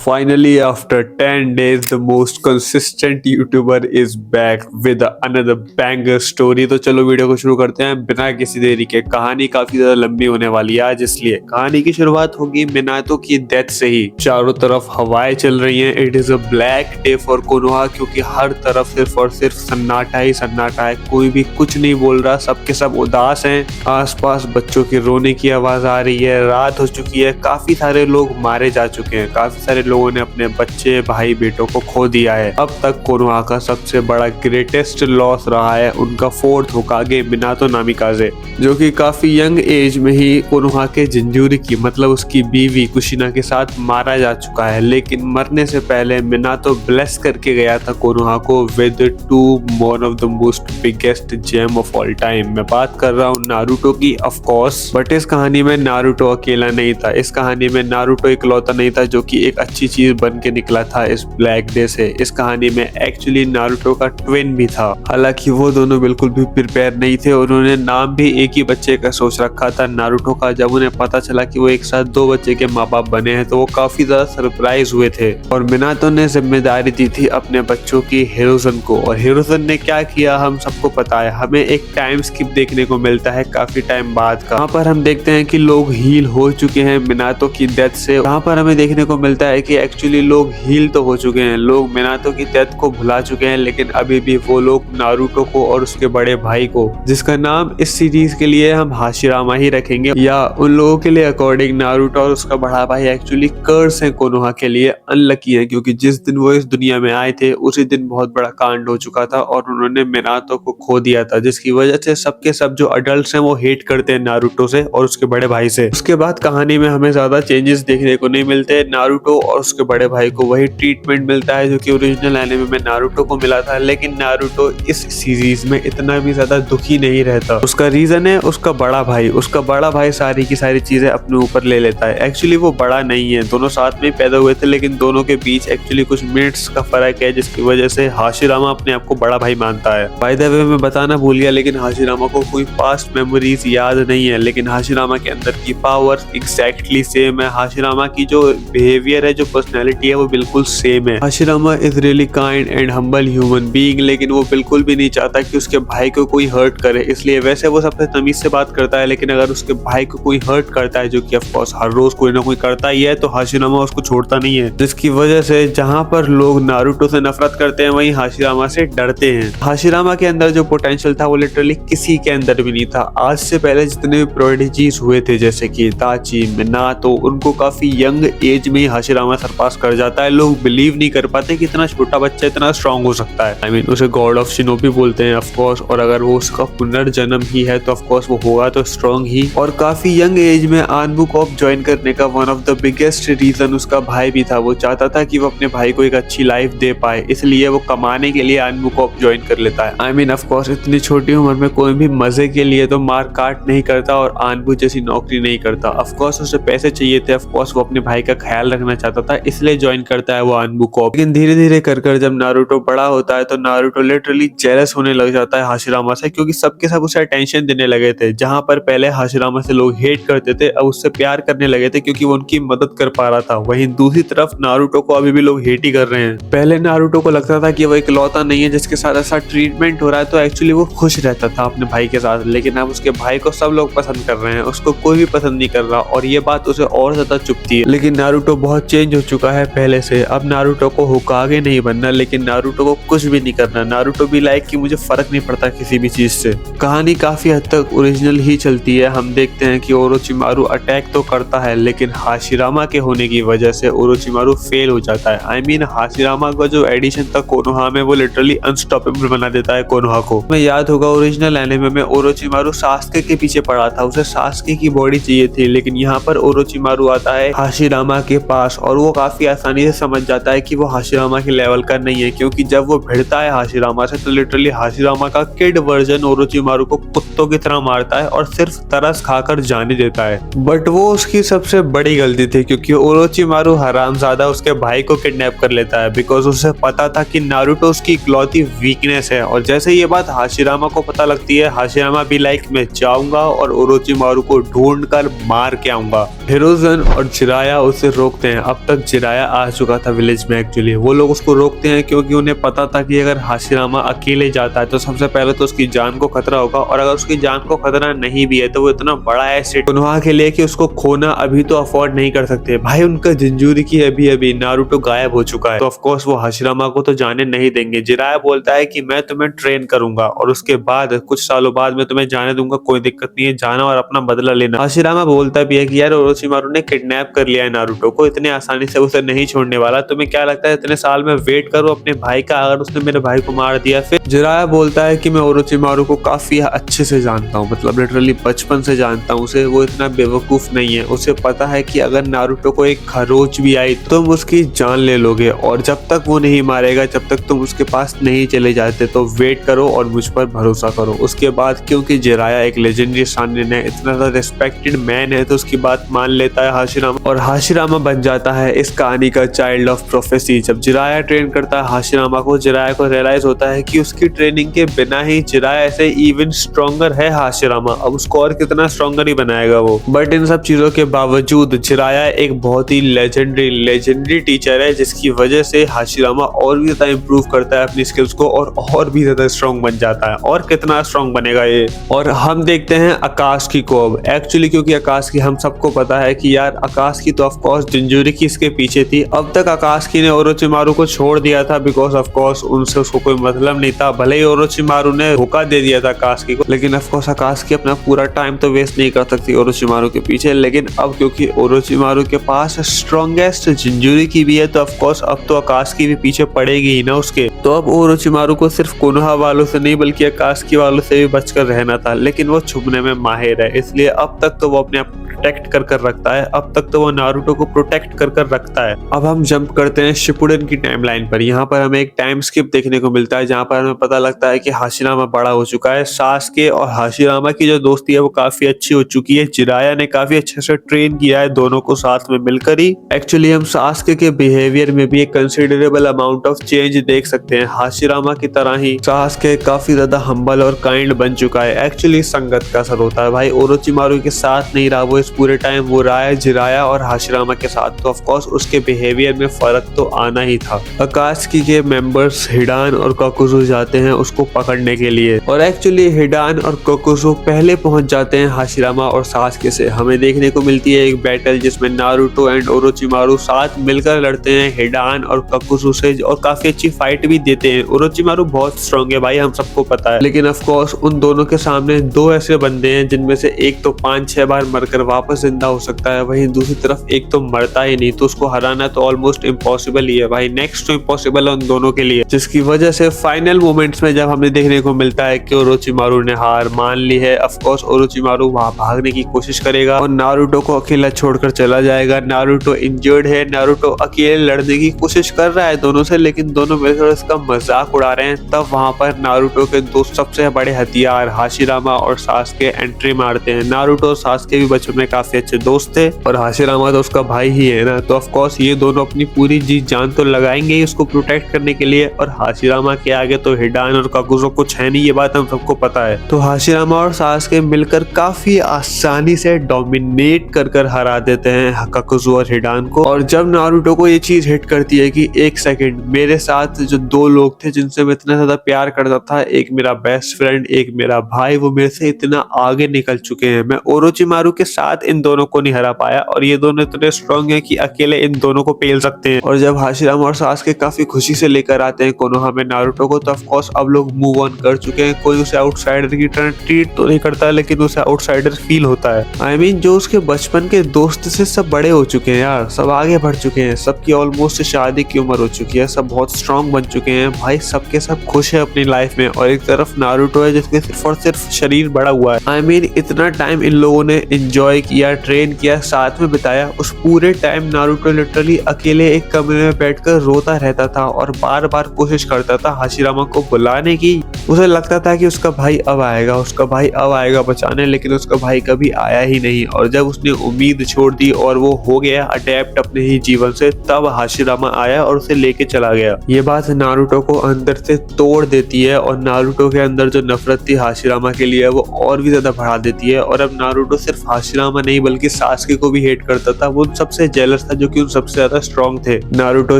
finally, after 10 days, the most consistent YouTuber is back with another banger story। तो चलो video को शुरू करते हैं बिना किसी देरी के। कहानी काफी ज्यादा लंबी होने वाली है आज, इसलिए कहानी की शुरुआत होगी मिनातो की डेथ से ही। चारों तरफ हवाएं चल रही हैं। It is a black day for Konoha, क्योंकि हर तरफ सिर्फ और सिर्फ सन्नाटा ही सन्नाटा है। कोई भी कुछ नहीं बोल रहा, सबके सब उदास हैं। आसपास बच्चों के रोने की आवाज आ रही है। रात हो चुकी है, काफी सारे लोग मारे जा चुके हैं, काफी सारे लोगों ने अपने बच्चे भाई बेटों को खो दिया है। अब तक कोनोहा का सबसे बड़ा ग्रेटेस्ट लॉस रहा है उनका फोर्थ होकागे मिनातो नामिकाजे, जो कि काफी यंग एज में ही कोनोहा के जिंजूरी मतलब उसकी बीवी कुशिना के साथ मारा जा चुका है। लेकिन मरने से पहले मिनातो ब्लेस करके गया था कोनोहा को with 2 one of the most biggest gem of all time. मैं बात कर रहा हूँ नारुतो की, ऑफ कोर्स। बट इस कहानी में नारुतो अकेला नहीं था। इस कहानी में नारुतो इकलौता नहीं था जो कि एक अच्छी चीज बन के निकला था इस ब्लैक डे से। इस कहानी में एक्चुअली नारुतो का ट्विन भी था। हालांकि वो दोनों बिल्कुल भी प्रिपेयर नहीं थे। उन्होंने नाम भी एक ही बच्चे का सोच रखा था नारुतो का। जब उन्हें पता चला कि वो एक साथ 2 बच्चे के माँ बाप बने हैं तो वो काफी ज्यादा सरप्राइज हुए थे। और मिनातो ने जिम्मेदारी दी थी अपने बच्चों की हिरोजन को। और हिरोजन ने क्या किया हम सबको पता है। हमें एक टाइम स्किप देखने को मिलता है काफी टाइम बाद का। वहाँ पर हम देखते हैं कि लोग हील हो चुके हैं मिनातो की डेथ से। वहाँ पर हमें देखने को मिलता है कि एक्चुअली लोग हील तो हो चुके हैं, लोग मिनातो की डेथ को भुला चुके हैं, लेकिन अभी भी वो लोग नारुतो को और उसके बड़े भाई को, जिसका नाम इस सीरीज के लिए हम हाशिरामा ही रखेंगे, या उन लोगों के लिए अकॉर्डिंग नारुतो और उसका बड़ा भाई एक्चुअली कर्स है कोनोहा के लिए, अनलकी है। क्योंकि जिस दिन वो इस दुनिया में आए थे उसी दिन बहुत बड़ा कांड हो चुका था और उन्होंने मिनातो को खो दिया था, जिसकी वजह से सबके सब जो अडल्ट हैं वो हेट करते हैं नारुतो से और उसके बड़े भाई से। उसके बाद कहानी में हमें ज्यादा चेंजेस देखने को नहीं मिलते। नारुतो और उसके बड़े भाई को वही ट्रीटमेंट मिलता है जो कि ओरिजिनल एनिमे में नारुतो को मिला था। लेकिन नारुतो इस सीरीज में इतना भी ज्यादा दुखी नहीं रहता। उसका रीजन है उसका बड़ा भाई। उसका बड़ा भाई सारी की सारी चीजें अपने ऊपर ले लेता है। एक्चुअली वो बड़ा नहीं है, दोनों साथ में पैदा हुए थे, लेकिन दोनों के बीच एक्चुअली कुछ मिनट्स का फर्क है, जिसकी वजह से हाशिरामा अपने आप को बड़ा भाई मानता है। बाय द वे मैं बताना भूल गया, लेकिन हाशिरामा को कोई पास्ट मेमोरीज याद नहीं है, लेकिन हाशिरामा के अंदर की पावर एग्जैक्टली सेम है। हाशिरामा की जो बिहेवियर है, जो पर्सनैलिटी है, वो बिल्कुल सेम है। Hashirama is really kind and humble human being, लेकिन वो बिल्कुल भी नहीं चाहता कि उसके भाई को कोई हर्ट करे। इसलिए वैसे वो सबसे तमीज से बात करता है, लेकिन अगर उसके भाई को कोई हर्ट करता है, जो कि ऑफ कोर्स हर रोज कोई ना कोई करता ही है, तो हाशिरामा उसको छोड़ता नहीं है। जिसकी वजह से जहां पर लोग नारुतो से नफरत करते हैं वहीं हाशिरामा से डरते हैं। हाशिरामा के अंदर जो पोटेंशियल था वो लिटरली किसी के अंदर भी नहीं था। आज से पहले जितने भी प्रोडिजीज हुए थे, जैसे कि इताची, मिनातो, उनको काफी यंग एज में ही हाशिरामा सरपास कर जाता है। लोग बिलीव नहीं कर पाते कि इतना छोटा बच्चा इतना स्ट्रांग हो सकता है। आई मीन उसे गॉड ऑफ शिनोबी बोलते हैं ऑफ कोर्स, और अगर वो उसका पुनर्जन्म ही है तो ऑफ कोर्स वो होगा तो स्ट्रांग ही। और काफी यंग एज में आनबू कॉप ज्वाइन करने का one of the biggest reason उसका भाई भी था। वो चाहता था कि वो अपने भाई को एक अच्छी लाइफ दे पाए, इसलिए वो कमाने के लिए आनबू कॉप ज्वाइन कर लेता है। आई मीन ऑफ कोर्स इतनी छोटी उम्र में कोई भी मजे के लिए तो मार काट नहीं करता और आनबू जैसी नौकरी नहीं करता। ऑफ कोर्स उसे पैसे चाहिए थे, ऑफ कोर्स वो अपने भाई का ख्याल रखना चाहता था, इसलिए ज्वाइन करता है वो आनबू कॉप। लेकिन धीरे धीरे कर जब नारुतो बड़ा होता है तो नारुतो लिटरली जेलस होने लग जाता है हाशिरामा से, क्योंकि सबके सब उसे अटेंशन देने लगे थे। जहां पर पहले हाशिरामा से लोग हेट करते थे, अब उससे प्यार करने लगे थे क्योंकि वो उनकी मदद कर पा रहा था। वहीं दूसरी तरफ नारुतो को अभी भी लोग हेट ही कर रहे हैं। पहले नारुतो को लगता था कि वो इकलौता नहीं है जिसके साथ ऐसा ट्रीटमेंट हो रहा है, तो एक्चुअली वो खुश रहता था अपने भाई के साथ। लेकिन अब उसके भाई को सब लोग पसंद कर रहे हैं, उसको कोई भी पसंद नहीं कर रहा, और ये बात उसे और ज्यादा चुभती है। लेकिन नारुतो बहुत चेंज हो चुका है पहले से। अब नारुतो को होकागे नहीं बनना, लेकिन नारुतो को कुछ भी नहीं करना। नारुतो भी लाइक कि मुझे फर्क नहीं पड़ता किसी भी चीज से। कहानी काफी हद तक ओरिजिनल ही चलती है। हम देखते हैं कि ओरोचिमारू अटैक तो करता है, लेकिन हाशिरामा के होने की वजह से ओरोचिमारू फेल हो जाता है। आई मीन हाशिरामा का जो एडिशन था कोनोहा में, वो लिटरली अनस्टॉपेबल बना देता है कोनोहा को। हमें याद होगा ओरिजिनल एनिमे में ओरोचिमारू सास्के के पीछे पड़ा था, उसे सास्के की बॉडी चाहिए थी, लेकिन यहाँ पर ओरोचिमारू आता है हाशिरामा के पास और वो काफी आसानी से समझ जाता है कि वो हाशिरामा के लेवल का नहीं है, क्योंकि जब वो भिड़ता है हाशिरामा से तो लिटरली हाशिरामा का किड वर्जन ओरोचिमारू को कुत्तों की तरह मारता है और सिर्फ तरस खाकर जाने देता है। बट वो उसकी सबसे बड़ी गलती थी, क्योंकि ओरोचिमारू हरामजादा उसके भाई को किडनैप कर लेता है, बिकॉज उसे पता था कि नारुतो उसकी इकलौती वीकनेस है। और जैसे ये बात हाशिरामा को पता लगती है, हाशिरामा भी लाइक मैं जाऊंगा और ओरोचिमारू को ढूंढ कर मार के आऊंगा। हिरोजन और जिराया उसे रोकते हैं। अब तक जिराया आ चुका था विलेज में। एक्चुअली वो लोग उसको रोकते हैं क्योंकि उन्हें पता था कि अगर हाशिरामा अकेले जाता है तो सबसे पहले तो उसकी जान को खतरा होगा, और अगर उसकी जान को खतरा नहीं भी है तो वो इतना बड़ा एसेट कोनोहा के लिए कि उसको खोना अभी तो अफोर्ड नहीं कर सकते। भाई उनका जिंजूरिकी अभी अभी नारुतो गायब हो चुका है, तो ऑफ कोर्स वो हाशिरामा को तो जाने नहीं देंगे। जिराया बोलता है कि मैं तुम्हें ट्रेन करूंगा और उसके बाद कुछ सालों बाद मैं तुम्हें जाने दूंगा, कोई दिक्कत नहीं है, जाना और अपना बदला लेना। हाशिरामा बोलता भी है कि यार ओरोचिमारू ने किडनैप कर लिया है नारुतो को, इतने आसानी से उसे नहीं छोड़ने वाला, तुम्हें क्या लगता है इतने साल में वेट करो अपने भाई का, अगर उसने मेरे भाई को मार दिया फिर। जिराया बोलता है कि मैं ओरोचिमारू को काफी अच्छे से जानता हूँ, मतलब लिटरली बचपन से जानता हूँ उसे, वो इतना बेवकूफ नहीं है, उसे पता है कि अगर नारुतो को एक खरोच भी आई तुम उसकी जान ले लोगे, और जब तक वो नहीं मारेगा जब तक तुम उसके पास नहीं चले जाते, तो वेट करो और मुझ पर भरोसा करो। उसके बाद क्योंकि जिराया एक लेजेंडरी शानिन है, इतना ज्यादा रिस्पेक्टेड मैन है, तो उसकी बात मान लेता है हाशिरामा, और हाशिरामा बन जाता है इस कहानी का चाइल्ड ऑफ प्रोफेसी। जब जिराया ट्रेन करता है हाशिरामा को, जिराया को रियलाइज होता है कि उसकी ट्रेनिंग के बिना ही जिराया ऐसे इवन स्ट्रॉन्गर है हाशिरामा, अब उसको और कितना स्ट्रॉन्गर ही बनाएगा वो। बट इन सब चीजों के बावजूद जिराया एक बहुत ही लेजेंडरी टीचर है, जिसकी वजह से हाशिरामा और भी ज्यादा इंप्रूव करता है अपनी स्किल्स को और भी ज्यादा स्ट्रॉन्ग बन जाता है। और कितना स्ट्रॉन्ग बनेगा ये, और हम देखते हैं आकाश को अब। एक्चुअली क्योंकि आकाश की हम सबको पता है कि यार आकाश की तो ऑफ कोर्स जिंजूरिकी इसके पीछे थी। अब तक आकाश की ने ओरोचिमारू को छोड़ दिया था बिकॉज ऑफ कोर्स उनसे उसको कोई मतलब नहीं था, भले ही ओरोचिमारू ने धोखा दे दिया था आकाश की को, लेकिन ऑफ कोर्स आकाश की अपना पूरा टाइम तो वेस्ट नहीं कर सकती ओरोचिमारू के पीछे। लेकिन अब क्योंकि ओरोचिमारू के पास स्ट्रॉन्गेस्ट जिंजूरिकी भी है, तो ऑफ कोर्स अब तो आकाश की भी पीछे पड़ेगी ही ना उसके। तो अब ओरोचिमारू को सिर्फ कोनोहा वालों से नहीं बल्कि आकाश की वालों से भी बचकर रहना था, लेकिन वो छुपने में माहिर है, इसलिए अब तक तो वो अपने आप प्रोटेक्ट कर रखता है, अब तक तो वो नारुतो को प्रोटेक्ट कर रखता है। अब हम जंप करते हैं शिपुडेन की टाइमलाइन पर। यहाँ पर हमें एक टाइम स्किप देखने को मिलता है जहाँ पर हमें पता लगता है कि हाशिरामा बड़ा हो चुका है। सासके और हाशिरामा की जो दोस्ती है वो काफी अच्छी हो चुकी है, जिराया ने काफी अच्छे से ट्रेन किया है दोनों को साथ में मिलकर ही। एक्चुअली हम सासके के बिहेवियर में भी एक कंसिडरेबल अमाउंट ऑफ चेंज देख सकते हैं। हाशिरामा की तरह ही सासके काफी ज्यादा हम्बल और काइंड बन चुका है। एक्चुअली संगत का असर होता है भाई, ओरोचिमारू के साथ नहीं रहा वो इस पूरे टाइम, वो रहा है जिराया और हाशिरामा के साथ, तो ऑफ कोर्स उसके बिहेवियर में फर्क तो आना ही था। आकाशकी के मेंबर्स हिडान और काकुजो जाते हैं उसको पकड़ने के लिए, और एक्चुअली हिडान और काकुजो पहले पहुंच जाते हैं हाशिरामा और सासके से। हमें देखने को मिलती है एक बैटल जिसमें नारुतो एंड ओरोचिमारू साथ मिलकर लड़ते हैं हिडान और काकुजो से, और काफी अच्छी फाइट भी देते हैं। ओरोचिमारू बहुत स्ट्रॉन्ग है भाई, हम सबको पता है, लेकिन ऑफ कोर्स उन दोनों के सामने दो ऐसे बंदे हैं जिनमें से एक तो 5-6 बार मरकर वापस जिंदा हो सकता है, वहीं दूसरी तरफ एक तो मरता ही नहीं, तो उसको हराना तो ऑलमोस्ट इम्पॉसिबल ही है भाई, नेक्स्ट टू इम्पॉसिबल है उन दोनों के लिए। जिसकी वजह से फाइनल मोमेंट्स में जब हमें देखने को मिलता है कि ओरोचिमारू ने हार मान ली है, ऑफ कोर्स ओरोचिमारू वहां भागने की कोशिश करेगा और नारुतो को अकेला छोड़कर चला जाएगा। नारुतो इंजर्ड है, नारुतो अकेले लड़ने की कोशिश कर रहा है दोनों से, लेकिन दोनों मिलकर इसका मजाक उड़ा रहे हैं। तब वहां पर नारुतो के दो सबसे बड़े हथियार हाशिरामा और सासके एंट्री मारते हैं। नारुतो और सासके भी बचपन में काफी अच्छे दोस्त थे, और हाशिरामा तो उसका भाई ही है ना, तो ऑफ कोर्स ये दोनों अपनी पूरी जी जान तो लगाएंगे ही उसको प्रोटेक्ट करने के लिए, और हाशिरामा के आगे तो हिडान और काकुजो कुछ है नहीं, ये बात हम सबको पता है। तो हाशिरामा और सासके मिलकर काफी आसानी से डोमिनेट कर हरा देते हैं काकुजो और हिडान को। और जब नारुतो को ये चीज हिट करती है कि एक सेकंड, मेरे साथ जो दो लोग थे जिनसे मैं इतना ज्यादा प्यार करता था, एक मेरा बेस्ट फ्रेंड एक मेरा भाई, वो मेरे से इतना आगे निकल चुके हैं, मैं ओरोचिमारू के साथ इन दोनों को नहीं हरा पाया, और ये दोनों इतने स्ट्रॉन्ग हैं कि अकेले इन दोनों को पेल सकते हैं। और जब हाशिरामा और सासके काफी खुशी से लेकर आते हैं कोनोहा में नारुतो को, तो ऑफ कोर्स अब लोग मूव ऑन कर चुके हैं, कोई उसे आउटसाइडर की तरह ट्रीट तो नहीं करता, लेकिन उसे आउटसाइडर फील होता है। आई मीन जो उसके बचपन के दोस्त से सब बड़े हो चुके हैं यार, सब आगे बढ़ चुके हैं, सबकी ऑलमोस्ट शादी की उम्र हो चुकी है, सब बहुत स्ट्रॉन्ग बन चुके हैं भाई, सबके सब खुश है अपनी लाइफ में। और एक तरफ नारुतो है जिसके सिर्फ और सिर्फ शरीर बड़ा हुआ है। आई मीन इतना टाइम इन लोगों ने एंजॉय किया, ट्रेन किया, साथ में बिताया, उस पूरे टाइम नारुतो लिटरली अकेले एक कमरे में बैठकर रोता रहता था और बार बार कोशिश करता था हाशिरामा को बुलाने की। उसे लगता था कि उसका भाई अब आएगा, उसका भाई अब आएगा बचाने, लेकिन उसका भाई कभी आया ही नहीं। और जब उसने उम्मीद छोड़ दी और वो हो गया अडेप्ट अपने ही जीवन से, तब हाशिरामा आया और उसे लेके चला गया। ये बात नारुतो को अंदर से तोड़ देती है, और नारुतो के अंदर जो नफरत थी हाशिरामा के लिए वो और भी ज्यादा बढ़ा देती है। और अब नारुतो सिर्फ हाशिरामा हाशिरामा नहीं बल्कि सास्के को भी हेट करता था। वो सबसे जेलस था जो कि उन सबसे ज्यादा स्ट्रॉन्ग थे। नारुतो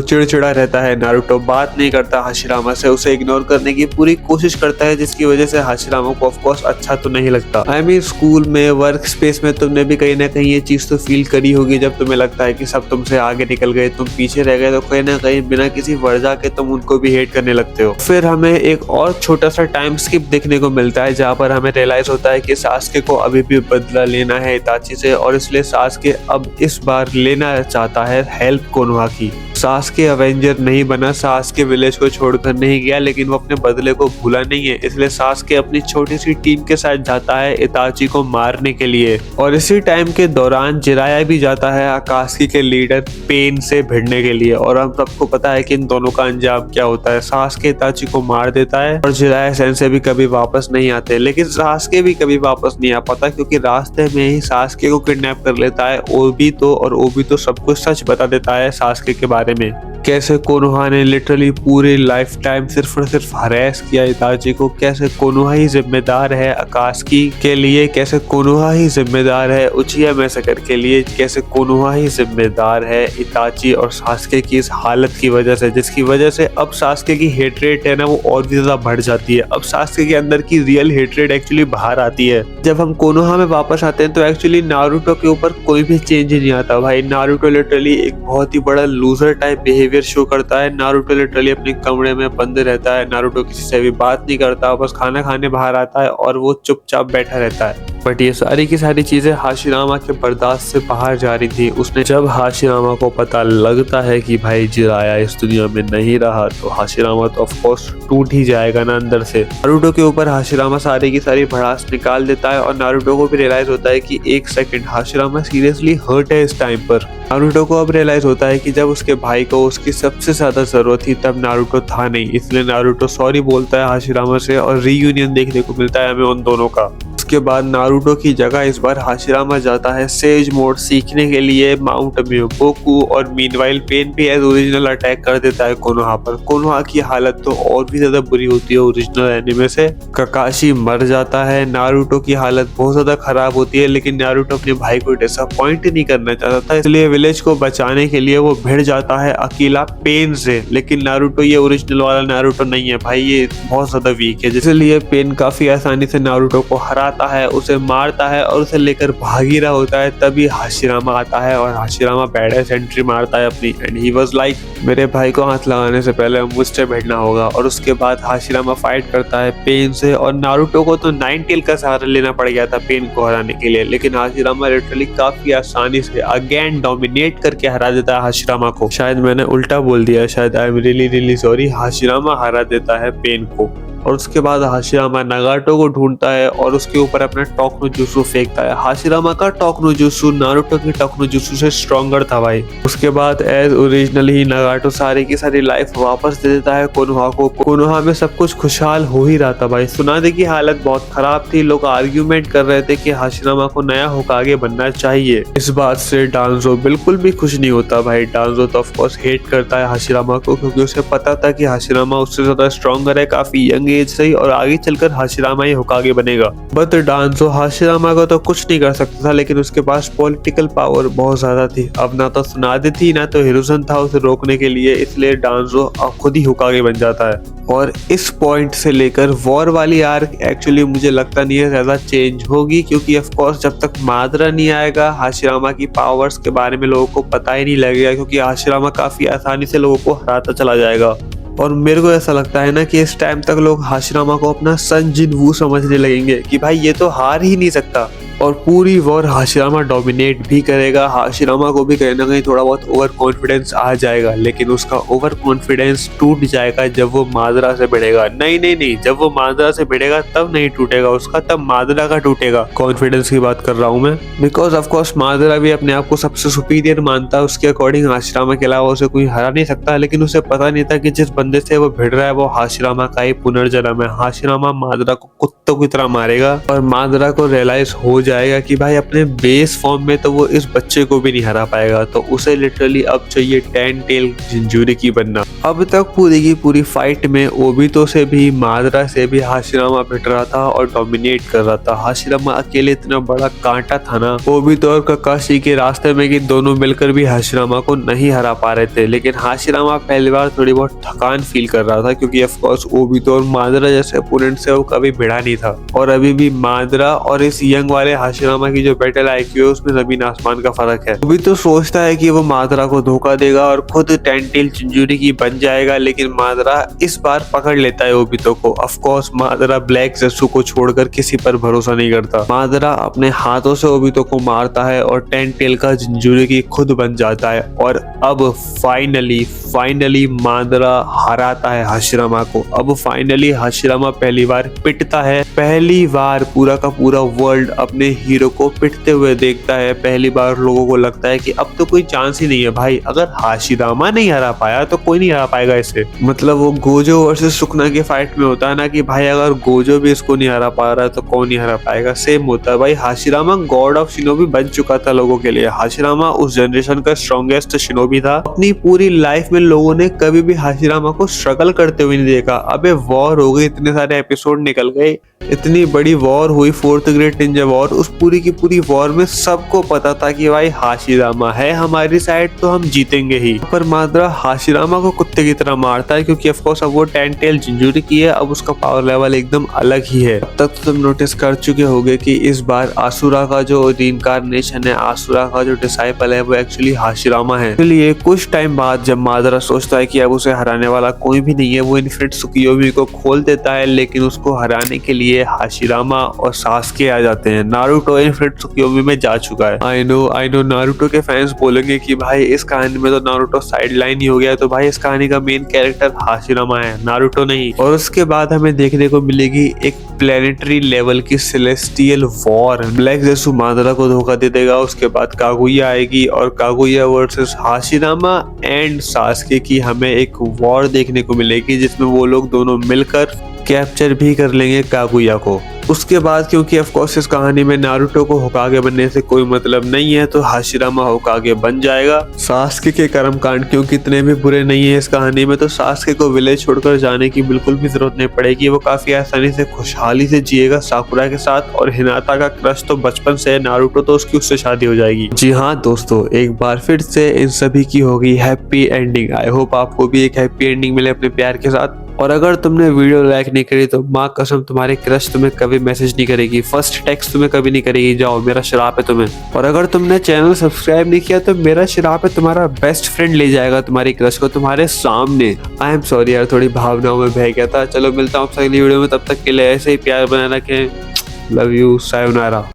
चिड़चिड़ा रहता है, नारुतो बात नहीं करता हाशिरामा से, उसे इग्नोर करने की पूरी कोशिश करता है, जिसकी वजह से हाशिरामा को ऑफकोर्स अच्छा तो नहीं लगता। आई मीन स्कूल में, वर्क स्पेस में तुमने भी कहीं ना कहीं ये चीज तो फील करी होगी, जब तुम्हें लगता है कि सब तुमसे आगे निकल गए, तुम पीछे रह गए, तो कहीं ना कहीं बिना किसी वजह के तुम उनको भी हेट करने लगते हो। फिर हमें एक और छोटा सा टाइम स्किप देखने को मिलता है जहाँ पर हमें रियलाइज होता है कि सास्के को अभी भी बदला लेना है इताची से, और इसलिए सास्के अब इस बार लेना चाहता है हेल्प कोनोहा की। सास्के अवेंजर नहीं बना, सास्के विलेज को छोड़कर नहीं गया, लेकिन वो अपने बदले को भूला नहीं है। इसलिए सास्के अपनी छोटी सी टीम के साथ जाता है इताची को मारने के लिए। और इसी टाइम के दौरान जिराया भी जाता है अकात्सुकी के लीडर पेन से भिड़ने के लिए। और हम सबको पता है कि इन दोनों का अंजाम क्या होता है। सास्के इताची को मार देता है और जिराया सेंसेई भी कभी वापस नहीं आते। लेकिन सास्के भी कभी वापस नहीं आ पाता, क्योंकि रास्ते में ही सास्के को किडनैप कर लेता है ओबितो, और ओबितो सब कुछ सच बता देता है सास्के के बारे में। कैसे कोनोहा ने लिटरली पूरी लाइफ टाइम सिर्फ और सिर्फ हरेस किया इताची को, कैसे कोनोहा ही जिम्मेदार है अकात्सुकी के लिए, कैसे कोनोहा ही जिम्मेदार है उचिया मैसेकर के लिए, कैसे कोनोहा ही जिम्मेदार है इताची और सास्के की इस हालत की वजह से, जिसकी वजह से अब सास्के की हेटरेट है ना वो और भी ज्यादा बढ़ जाती है। अब सास्के के अंदर की रियल हेटरेट एक्चुअली बाहर आती है। जब हम कोनोहा में वापस आते हैं तो एक्चुअली नारुतो के ऊपर कोई भी चेंज ही नहीं आता भाई। नारुतो लिटरली एक बहुत ही बड़ा लूजर टाइप बिहेवियर शो करता है। नारुतो लिटरली अपने कमरे में बंद रहता है, नारुतो किसी से भी बात नहीं करता, बस खाना खाने बाहर आता है और वो चुपचाप बैठा रहता है। बट ये सारी की सारी चीजें हाशिरामा के बर्दाश्त से बाहर जा रही थी। उसने जब हाशिरामा को पता लगता है कि भाई जिराया इस दुनिया में नहीं रहा, तो हाशिरामा तो ऑफ कोर्स टूट ही जाएगा ना अंदर से। नारुतो के ऊपर हाशिरामा सारी की सारी भड़ास निकाल देता है और नारुतो को भी रियलाइज होता है कि एक सेकंड, हाशिरामा सीरियसली हर्ट है इस टाइम पर। नारुतो को अब रियलाइज होता है कि जब उसके भाई को उसकी सबसे ज्यादा जरूरत थी तब नारुतो था नहीं, इसलिए नारुतो सॉरी बोलता है हाशिरामा से और रीयूनियन देखने को मिलता है हमें उन दोनों का। उसके बाद नारुतो की जगह इस बार हाशिरामा जाता है सेज मोड सीखने के लिए माउंट म्योबोकू, और मीनवाइल पेन भी एज ओरिजिनल अटैक कर देता है कोनोहा पर। कोनोहा की हालत तो और भी ज्यादा बुरी होती है ओरिजिनल एनिमे से। ककाशी मर जाता है, नारुतो की हालत बहुत ज्यादा खराब होती है, लेकिन नारुतो अपने भाई को डिसअपॉइंट नहीं करना चाहता था, इसलिए विलेज को बचाने के लिए वो भिड़ जाता है अकेला पेन से। लेकिन नारुतो ये ओरिजिनल वाला नारुतो नहीं है भाई, ये बहुत ज्यादा वीक है, इसलिए पेन काफी आसानी से नारुतो को हराता है, उसे मारता है और उसे लेकर भाग ही रहा होता है। तभी हाशिरामा आता है और हाशिरामा बैडएस एंट्री मारता है अपनी, एंड ही वाज लाइक मेरे भाई को हाथ लगाने से पहले मुझसे भिड़ना होगा। और उसके बाद हाशिरामा फाइट करता है पेन से, और नारुतो को तो नाइन टेल का सहारा लेना पड़ गया था पेन को हराने के लिए, लेकिन हाशिरामा लिटरली काफी आसानी से अगेन डोमिनेट करके हरा देता है हाशिरामा को। शायद मैंने उल्टा बोल दिया, शायद I am really sorry. Hashirama हरा देता है पेन को, और उसके बाद हाशिरामा नगाटो को ढूंढता है और उसके ऊपर अपना टोकनो जुत्सु फेंकता है। हाशिरामा का टोकनो जुत्सु नारुतो के टोकनो जुत्सु से स्ट्रॉन्गर था भाई। उसके बाद एज ओरिजिनल ही नगाटो सारी की सारी लाइफ वापस दे देता है कोनोहा को। कोनोहा में सब कुछ खुशहाल हो ही रहा था भाई। सुनादे की हालत बहुत खराब थी, लोग आर्ग्यूमेंट कर रहे थे कि हाशिरामा को नया होकागे बनना चाहिए। इस बात से डांजो बिल्कुल भी खुश नहीं होता भाई। डांजो तो ऑफकोर्स हेट करता है हाशिरामा को, क्योंकि उसे पता था कि हाशिरामा उससे ज्यादा स्ट्रॉन्गर है काफी यंग एज से ही, और आगे चलकर हाशिरामा ही होकागे बनेगा। बट डांजो हाशिरामा को तो कुछ नहीं कर सकता था, लेकिन उसके पास पॉलिटिकल पावर बहुत ज्यादा थी। अब ना तो सुनादे थी ना तो हिरुzen था उसे रोकने के लिए, इसलिए डांजो अब खुद ही होकागे बन जाता है। और इस पॉइंट से लेकर वॉर वाली आर्क एक्चुअली मुझे लगता नहीं है ज्यादा चेंज होगी, क्योंकि ऑफ कोर्स जब तक मादरा नहीं आएगा हाशिरामा की पावर्स के बारे में लोगों को पता ही नहीं लगेगा, क्योंकि हाशिरामा काफी आसानी से लोगों को हराता चला जाएगा। और मेरे को ऐसा लगता है ना कि इस टाइम तक लोग हाशिरामा को अपना सन जिन वू समझने लगेंगे कि भाई ये तो हार ही नहीं सकता, और पूरी वॉर हाशिरामा डोमिनेट भी करेगा। हाशिरामा को भी कहीं ना कहीं थोड़ा बहुत ओवर कॉन्फिडेंस आ जाएगा, लेकिन उसका ओवर कॉन्फिडेंस टूट जाएगा जब वो मादरा से भिड़ेगा। नहीं, जब वो मादरा से भिड़ेगा तब नहीं टूटेगा उसका, तब मादरा का टूटेगा। कॉन्फिडेंस की बात कर रहा हूँ मैं, बिकॉज ऑफ कोर्स मादरा भी अपने आप को सबसे सुपीरियर मानता है। उसके अकॉर्डिंग हाशिरामा के अलावा उसे कोई हरा नहीं सकता, लेकिन उसे पता नहीं था कि जिस बंदे से वो भिड़ रहा है वो हाशिरामा का ही पुनर्जन्म है। हाशिरामा मादरा को कुत्तों की तरह मारेगा, और मादरा को रियलाइज हो जाएगा कि भाई अपने बेस फॉर्म में तो वो इस बच्चे को भी नहीं हरा पाएगा, तो उसे लिटरली अब चाहिए 10 टेल जिंजूरी की बनना। अब तक पूरी की पूरी फाइट में ओबितो से भी मादरा से भी हाशिरामा पिट रहा था और डोमिनेट कर रहा था। हाशिरामा अकेले इतना बड़ा कांटा था ना ओबितो और ककाशी के रास्ते में कि दोनों मिलकर भी हाशिरामा को नहीं हरा पा रहे थे। लेकिन हाशिरामा पहली बार थोड़ी बहुत थकान फील कर रहा था क्योंकि ऑफ कोर्स ओबितो और मादरा जैसे अपोनेंट से वो कभी भिड़ा नहीं था। और अभी भी मादरा और इस यंग वाले हाशिरामा की जो बैटल आईक्यू है उसमें जमीन आसमान का फर्क है। ओबितो सोचता है कि वो मादरा को धोखा देगा और खुद टेंटेल चिंजूरी की बन जाएगा, लेकिन मादरा इस बार पकड़ लेता है ओबितो को। ऑफ कोर्स मादरा ब्लैक ज़ेसु को छोड़कर किसी पर भरोसा नहीं करता। मादरा अपने हाथों से ओबितो को मारता है और टेंटेल का चिंजूरी की खुद बन जाता है। और अब फाइनली मादरा हराता है हाशिरामा को। अब फाइनली हाशिरामा पहली बार पिटता है। पहली बार पूरा का पूरा वर्ल्ड अपने हीरो को पिटते हुए देखता है। पहली बार लोगों को लगता है कि अब तो कोई चांस ही नहीं है भाई, अगर हाशिरामा नहीं हरा पाया तो कोई नहीं हरा पाएगा इसे। मतलब वो गोजो वर्सेस सुकना की फाइट में होता है ना कि भाई अगर गोजो भी इसको नहीं हरा पा रहा है तो कौन नहीं हरा पाएगा, सेम होता है भाई। हाशिरामा गॉड ऑफ शिनोबी बन चुका था लोगों के लिए। हाशिरामा उस जनरेशन का स्ट्रॉन्गेस्ट शिनोबी था। अपनी पूरी लाइफ में लोगों ने कभी भी हाशिरामा को स्ट्रगल करते हुए नहीं देखा। अबे वॉर हो गई, इतने सारे एपिसोड निकल गए, इतनी बड़ी वॉर हुई, फोर्थ ग्रेट निंजा वॉर। उस पूरी की पूरी वॉर में सबको पता था कि भाई हाशिरामा है हमारी साइड तो हम जीतेंगे ही। पर मादरा हाशिरामा को कुत्ते की तरह मारता है क्योंकि ऑफ कोर्स अब वो टेंटेल चिंजूरी की है, अब उसका पावर लेवल एकदम अलग ही है। अब तक तो तुम नोटिस कर चुके होगे कि इस बार आसुरा का जो रीइंकार्नेशन है, आसुरा का जो डिसाइपल है वो एक्चुअली हाशिरामा है। इसलिए कुछ टाइम बाद जब मादरा सोचता है कि अब उसे हराने वाला कोई भी नहीं है, वो इन्फिनिट त्सुकियोमी को खोल देता है। लेकिन उसको हराने के लिए हाशिरामा और सास्के आ जाते हैं। नारुतो इन्फिनिट त्सुकियोमी में जा चुका है। आई नो नारुतो के फैंस बोलेंगे कि भाई इस कहानी में तो नारुतो साइड लाइन ही हो गया, तो भाई इस कहानी का मेन कैरेक्टर हाशिरामा है, नारुतो नहीं। और उसके बाद हमें देखने को मिलेगी एक प्लेनेटरी लेवल की सेलेस्टियल वॉर। ब्लैक ज़ेसु मादरा को धोखा दे देगा। उसके बाद कागुया आएगी और Kaguya versus Hashirama and Sasuke की हमें एक वॉर देखने को मिलेगी जिसमें वो लोग दोनों मिलकर कैप्चर भी कर लेंगे कागुया को। उसके बाद क्योंकि ऑफ कोर्स इस कहानी में नारुतो को होकागे बनने से कोई मतलब नहीं है तो हाशिरामा होकागे बन जाएगा। सास्के के कर्मकांड क्योंकि इतने भी बुरे नहीं है इस कहानी में, तो सास्के को विलेज छोड़कर जाने की बिल्कुल भी जरूरत नहीं पड़ेगी। वो काफी आसानी से खुशहाली से जिएगा साकुरा के साथ। और हिनाता का क्रश तो बचपन से है, नारुतो तो उसकी उससे शादी हो जाएगी। जी हाँ दोस्तों, एक बार फिर से इन सभी की होगी हैप्पी एंडिंग। आई होप आपको भी एक हैप्पी एंडिंग मिले अपने प्यार के साथ। और अगर तुमने वीडियो लाइक नहीं करी तो माँ कसम तुम्हारे क्रश तुम्हें कभी मैसेज नहीं करेगी, फर्स्ट टेक्स्ट तुम्हें कभी नहीं करेगी। जाओ, मेरा श्राप है तुम्हें। और अगर तुमने चैनल सब्सक्राइब नहीं किया तो मेरा श्राप है, तुम्हारा बेस्ट फ्रेंड ले जाएगा तुम्हारी क्रश को तुम्हारे सामने। आई एम सॉरी यार, थोड़ी भावनाओं में बह गया था। चलो मिलता हूँ आपसे अगली वीडियो में, तब तक के लिए ऐसे ही प्यार बनाए रखें। Love you, sayonara.